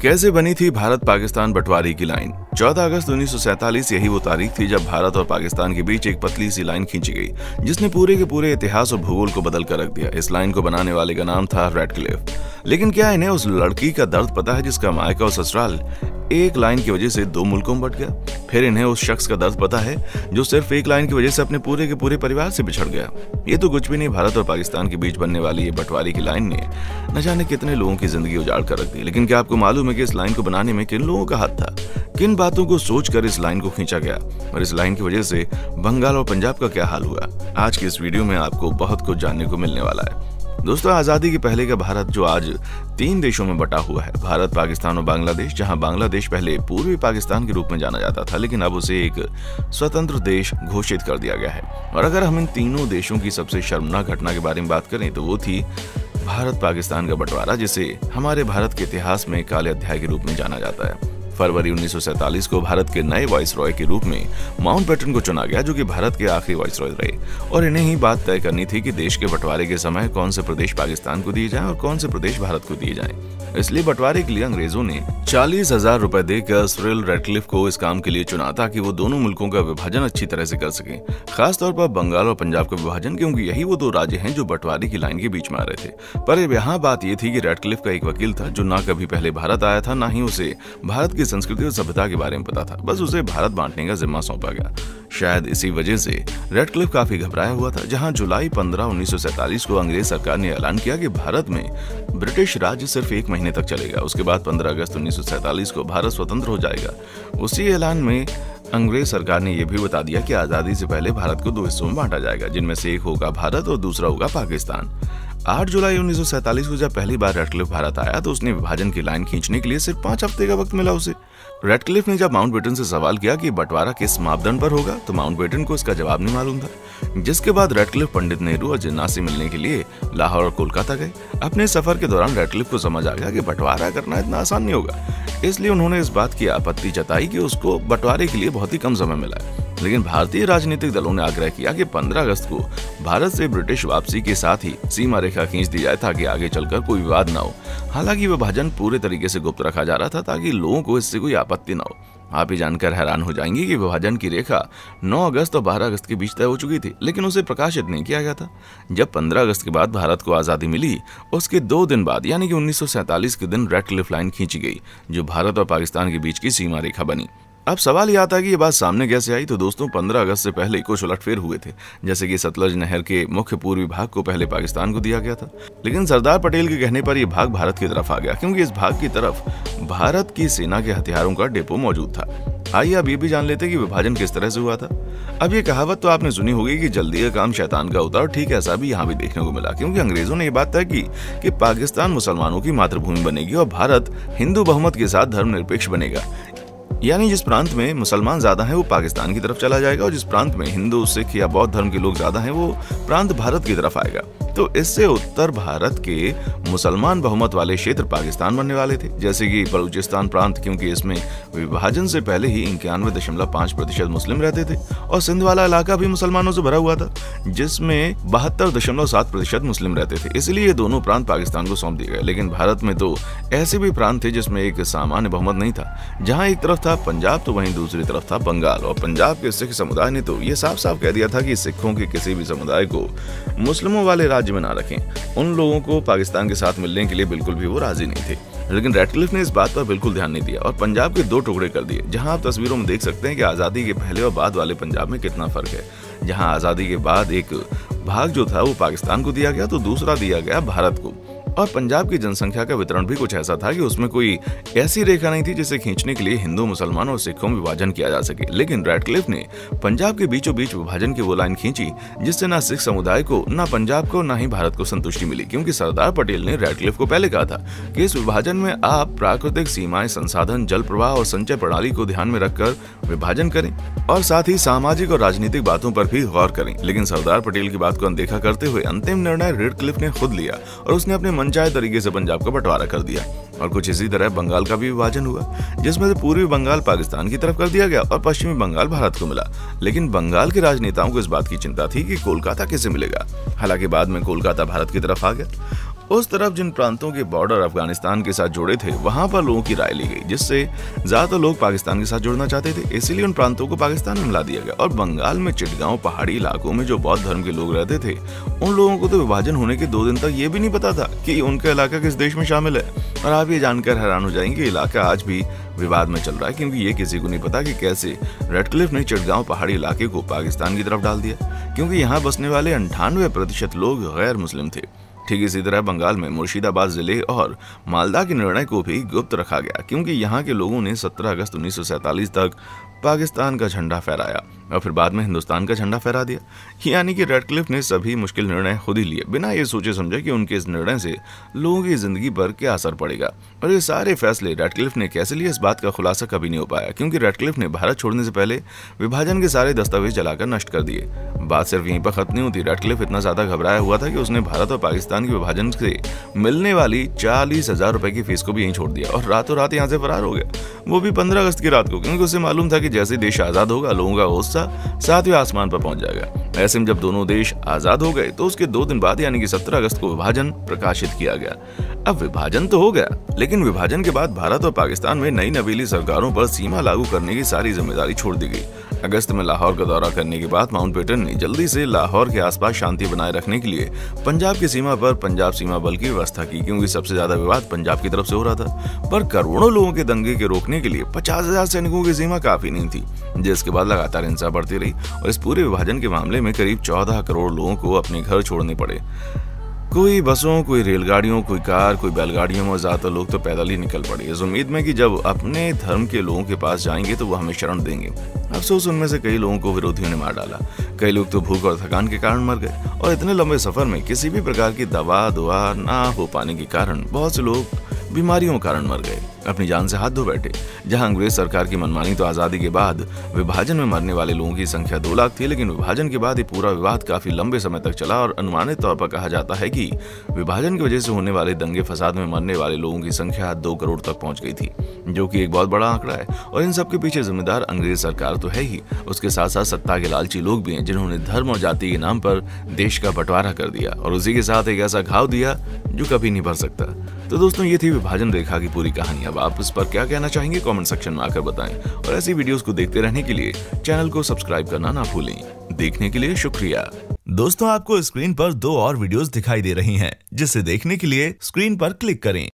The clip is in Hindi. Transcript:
कैसे बनी थी भारत पाकिस्तान बंटवारे की लाइन? 14 अगस्त 1947 यही वो तारीख थी जब भारत और पाकिस्तान के बीच एक पतली सी लाइन खींची गई जिसने पूरे के पूरे इतिहास और भूगोल को बदल कर रख दिया। इस लाइन को बनाने वाले का नाम था रैडक्लिफ। लेकिन क्या इन्हें उस लड़की का दर्द पता है जिसका मायका और ससुराल एक लाइन की वजह से 2 मुल्कों में बंट गया? फिर इन्हें उस शख्स का दर्द पता है जो सिर्फ एक लाइन की वजह से अपने पूरे के पूरे परिवार से बिछड़ गया? ये तो कुछ भी नहीं, भारत और पाकिस्तान के बीच बनने वाली ये बंटवारे की लाइन ने न जाने कितने लोगों की जिंदगी उजाड़ कर रख दी। लेकिन क्या आपको मालूम है कि इस लाइन को बनाने में किन लोगों का हाथ था? किन बातों को सोचकर इस लाइन को खींचा गया और इस लाइन की वजह से बंगाल और पंजाब का क्या हाल हुआ? आज की इस वीडियो में आपको बहुत कुछ जानने को मिलने वाला है। दोस्तों, आजादी के पहले का भारत जो आज 3 देशों में बटा हुआ है, भारत, पाकिस्तान और बांग्लादेश, जहां बांग्लादेश पहले पूर्वी पाकिस्तान के रूप में जाना जाता था लेकिन अब उसे एक स्वतंत्र देश घोषित कर दिया गया है। और अगर हम इन तीनों देशों की सबसे शर्मनाक घटना के बारे में बात करें तो वो थी भारत पाकिस्तान का बंटवारा, जिसे हमारे भारत के इतिहास में काले अध्याय के रूप में जाना जाता है। फरवरी 1947 को भारत के नए वाइसरॉय के रूप में माउंटबेटन को चुना गया, जो कि भारत के आखिरी वाइसरॉय रहे। और इन्हें ही बात तय करनी थी कि देश के बंटवारे के समय कौन से प्रदेश पाकिस्तान को दिए जाएं और कौन से प्रदेश भारत को दिए जाएं। इसलिए बंटवारे के लिए अंग्रेजों ने 40,000 रुपए देकर सिरिल रैडक्लिफ को इस काम के लिए चुना ताकि वो दोनों मुल्कों का विभाजन अच्छी तरह से कर सकें, खासतौर पर बंगाल और पंजाब का विभाजन, क्योंकि यही वो 2 राज्य हैं जो बंटवारे की लाइन के बीच में आ रहे थे। पर यहाँ बात यह थी कि रैडक्लिफ का एक वकील था जो ना कभी पहले भारत आया था, ना ही उसे भारत की संस्कृति और सभ्यता के बारे में पता था। बस उसे भारत बांटने का जिम्मा सौंपा गया। शायद इसी वजह से रैडक्लिफ काफी घबराया हुआ था। जहां जुलाई 15, 1947 को अंग्रेज सरकार ने ऐलान किया कि भारत में ब्रिटिश राज्य सिर्फ 1 महीने तक चलेगा। उसके बाद 15 अगस्त 1947 को भारत स्वतंत्र हो जाएगा। उसी ऐलान में अंग्रेज सरकार ने यह भी बता दिया कि आजादी से पहले भारत को 2 हिस्सों में बांटा जाएगा, जिनमें से एक होगा भारत और दूसरा होगा पाकिस्तान। 8 जुलाई 1947 को जब पहली बार रैडक्लिफ भारत आया तो उसने विभाजन की लाइन खींचने के लिए सिर्फ 5 हफ्ते का वक्त मिला उसे। रैडक्लिफ ने जब माउंटबेटन से सवाल किया कि बंटवारा किस मापदंड पर होगा तो माउंटबेटन को इसका जवाब नहीं मालूम था। जिसके बाद रैडक्लिफ पंडित नेहरू और जिन्ना से मिलने के लिए लाहौर और कोलकाता गए। अपने सफर के दौरान रैडक्लिफ को समझ आ गया कि बंटवारा करना इतना आसान नहीं होगा, इसलिए उन्होंने इस बात की आपत्ति जताई कि उसको बंटवारे के लिए बहुत ही कम समय मिला है। लेकिन भारतीय राजनीतिक दलों ने आग्रह किया कि 15 अगस्त को भारत से ब्रिटिश वापसी के साथ ही सीमा रेखा खींच दी जाए ताकि आगे चलकर कोई विवाद न हो। हालांकि विभाजन पूरे तरीके से गुप्त रखा जा रहा था ताकि लोगों को इससे कोई आपत्ति न हो। आप ये जानकर हैरान हो जाएंगे कि विभाजन की रेखा 9 अगस्त और 12 अगस्त के बीच तय हो चुकी थी, लेकिन उसे प्रकाशित नहीं किया गया था। जब 15 अगस्त के बाद भारत को आजादी मिली, उसके 2 दिन बाद यानी कि 1947 के दिन रैडक्लिफ लाइन खींची गई, जो भारत और पाकिस्तान के बीच की सीमा रेखा बनी। अब सवाल यह आता है कि ये बात सामने कैसे आई? तो दोस्तों, 15 अगस्त से पहले कुछ उलटफेर हुए थे। जैसे कि सतलज नहर के मुख्य पूर्वी भाग को पहले पाकिस्तान को दिया गया था, लेकिन सरदार पटेल के कहने पर यह भाग भारत की तरफ आ गया, क्योंकि इस भाग की तरफ भारत की सेना के हथियारों का डिपो मौजूद था। आइए अब ये भी जान लेते हैं कि विभाजन किस तरह से हुआ था। अब ये कहावत तो आपने सुनी होगी कि जल्दी का काम शैतान का होता है, और ठीक ऐसा भी यहाँ भी देखने को मिला, क्योंकि अंग्रेजों ने ये बात तय की कि पाकिस्तान मुसलमानों की मातृभूमि बनेगी और भारत हिंदू बहुमत के साथ धर्मनिरपेक्ष बनेगा। यानी जिस प्रांत में मुसलमान ज्यादा हैं वो पाकिस्तान की तरफ चला जाएगा और जिस प्रांत में हिंदू, सिख या बौद्ध धर्म के लोग ज्यादा हैं वो प्रांत भारत की तरफ आएगा। तो इससे उत्तर भारत के मुसलमान बहुमत वाले क्षेत्र पाकिस्तान बनने वाले थे, जैसे कि बलूचिस्तान प्रांत, क्योंकि इसमें विभाजन से पहले ही 91.5% मुस्लिम रहते थे, और सिंध वाला इलाका भी मुसलमानों से भरा हुआ था जिसमें 72.7% मुस्लिम रहते थे। इसलिए ये दोनों प्रांत पाकिस्तान को सौंप दिए गए। लेकिन भारत में तो ऐसे भी प्रांत थे जिसमें एक सामान्य बहुमत नहीं था। जहाँ एक तरफ था पंजाब तो वहीं दूसरी तरफ था बंगाल, और पंजाब के सिख समुदाय ने तो ये साफ साफ कह दिया था कि सिखों के किसी भी समुदाय को मुस्लिमों वाले राज्य में ना रखें। उन लोगों को पाकिस्तान के साथ मिलने के लिए बिल्कुल भी वो राजी नहीं थे। लेकिन रैडक्लिफ ने इस बात पर बिल्कुल ध्यान नहीं दिया और पंजाब के 2 टुकड़े कर दिए। जहां आप तस्वीरों में देख सकते हैं कि आजादी के पहले और बाद वाले पंजाब में कितना फर्क है। जहां आजादी के बाद एक भाग जो था वो पाकिस्तान को दिया गया तो दूसरा दिया गया भारत को। और पंजाब की जनसंख्या का वितरण भी कुछ ऐसा था कि उसमें कोई ऐसी रेखा नहीं थी जिसे खींचने के लिए हिंदू, मुसलमान और सिखों में विभाजन किया जा सके। लेकिन रैडक्लिफ ने पंजाब के बीचों बीच विभाजन की वो लाइन खींची जिससे ना सिख समुदाय को, ना पंजाब को, ना ही भारत को संतुष्टि मिली, क्योंकि सरदार पटेल ने रैडक्लिफ को पहले कहा था कि इस विभाजन में आप प्राकृतिक सीमाएं, संसाधन, जल प्रवाह और संचय प्रणाली को ध्यान में रखकर विभाजन करें और साथ ही सामाजिक और राजनीतिक बातों पर भी गौर करें। लेकिन सरदार पटेल की बात को अनदेखा करते हुए अंतिम निर्णय रैडक्लिफ ने खुद लिया और उसने अपने मनचाहे तरीके से पंजाब का बंटवारा कर दिया। और कुछ इसी तरह बंगाल का भी विभाजन हुआ, जिसमें से पूर्वी बंगाल पाकिस्तान की तरफ कर दिया गया और पश्चिमी बंगाल भारत को मिला। लेकिन बंगाल के राजनेताओं को इस बात की चिंता थी कि कोलकाता कैसे मिलेगा। हालांकि बाद में कोलकाता भारत की तरफ आ गया। उस तरफ जिन प्रांतों के बॉर्डर अफगानिस्तान के साथ जुड़े थे वहां पर लोगों की राय ली गई, जिससे ज्यादातर लोग पाकिस्तान के साथ जुड़ना चाहते थे, इसीलिए उन प्रांतों को पाकिस्तान में मिला दिया गया। और बंगाल में चिटगांव पहाड़ी इलाकों में जो बौद्ध धर्म के लोग रहते थे, उन लोगों को तो विभाजन होने के 2 दिन तक ये भी नहीं पता था कि उनका इलाका किस देश में शामिल है। और आप ये जानकर हैरान हो जाएंगे, इलाका आज भी विवाद में चल रहा है, क्योंकि ये किसी को नहीं पता कि कैसे रेडक्लिफ ने चिटगांव पहाड़ी इलाके को पाकिस्तान की तरफ डाल दिया, क्योंकि यहाँ बसने वाले 98% लोग गैर मुस्लिम थे। ठीक इसी तरह बंगाल में मुर्शिदाबाद जिले और मालदा के निर्णय को भी गुप्त रखा गया, क्योंकि यहाँ के लोगों ने 17 अगस्त 1947 तक पाकिस्तान का झंडा फहराया और फिर बाद में हिंदुस्तान का झंडा फहरा दिया। यानी कि रेडक्लिफ ने सभी मुश्किल निर्णय खुद ही लिए, बिना ये सोचे समझे कि उनके इस निर्णय से लोगों की जिंदगी पर क्या असर पड़ेगा। और ये सारे फैसले रेडक्लिफ ने कैसे लिए, इस बात का खुलासा कभी नहीं हो पाया, क्योंकि रेडक्लिफ ने भारत छोड़ने से पहले विभाजन के सारे दस्तावेज जलाकर नष्ट कर दिए। बात सिर्फ यहीं पर खत्म नहीं होती। रेडक्लिफ इतना ज्यादा घबराया हुआ था कि उसने भारत और पाकिस्तान के विभाजन से मिलने वाली 40,000 रुपए की फीस को भी यहीं छोड़ दिया और रातों रात यहाँ से फरार हो गया, वो भी 15 अगस्त की रात को, क्योंकि उसे मालूम था कि जैसे देश आजाद होगा लोगों का गुस्सा 7वें आसमान पर पहुंच जाएगा। ऐसे में जब दोनों देश आजाद हो गए तो उसके 2 दिन बाद यानी कि 17 अगस्त को विभाजन प्रकाशित किया गया। अब विभाजन तो हो गया, लेकिन विभाजन के बाद भारत और पाकिस्तान में नई नवेली सरकारों पर सीमा लागू करने की सारी जिम्मेदारी छोड़ दी गई। अगस्त में लाहौर का दौरा करने के बाद माउंटबेटन ने जल्दी से लाहौर के आसपास शांति बनाए रखने के लिए पंजाब की सीमा पर पंजाब सीमा बल की व्यवस्था की, क्योंकि सबसे ज्यादा विवाद पंजाब की तरफ से हो रहा था। पर करोड़ों लोगों के दंगे के रोकने के लिए 50,000 सैनिकों की सीमा काफी नहीं थी, जिसके बाद लगातार हिंसा बढ़ती रही और इस पूरे विभाजन के मामले में करीब 14 करोड़ लोगों को अपने घर छोड़ने पड़े। कोई बसों, कोई रेलगाड़ियों, कोई कार, कोई बैलगाड़ियों में, ज्यादातर लोग तो पैदल ही निकल पड़े, इस उम्मीद में कि जब अपने धर्म के लोगों के पास जाएंगे तो वो हमें शरण देंगे। अफसोस, उनमें से कई लोगों को विरोधियों ने मार डाला, कई लोग तो भूख और थकान के कारण मर गए और इतने लंबे सफर में किसी भी प्रकार की दवा दुआ ना हो पाने के कारण बहुत से लोग बीमारियों के कारण मर गए, अपनी जान से हाथ धो बैठे। जहां अंग्रेज सरकार की मनमानी तो आजादी के बाद विभाजन में मरने वाले लोगों की संख्या 2 लाख थी, लेकिन विभाजन के बाद ये पूरा विवाद काफी लंबे समय तक चला और अनुमानित तौर पर कहा जाता है कि विभाजन की वजह से होने वाले दंगे फसाद में मरने वाले लोगों की संख्या 2 करोड़ तक पहुंच गई थी, जो कि एक बहुत बड़ा आंकड़ा है। और इन सबके पीछे जिम्मेदार अंग्रेज सरकार तो है ही, उसके साथ साथ सत्ता के लालची लोग भी हैं, जिन्होंने धर्म और जाति के नाम पर देश का बंटवारा कर दिया और उसी के साथ एक ऐसा घाव दिया जो कभी नहीं भर सकता। तो दोस्तों, ये थी विभाजन रेखा की पूरी कहानी। अब आप इस पर क्या कहना चाहेंगे कमेंट सेक्शन में आकर बताएं और ऐसी वीडियोस को देखते रहने के लिए चैनल को सब्सक्राइब करना ना भूलें। देखने के लिए शुक्रिया। दोस्तों, आपको स्क्रीन पर 2 और वीडियोस दिखाई दे रही हैं, जिसे देखने के लिए स्क्रीन पर क्लिक करें।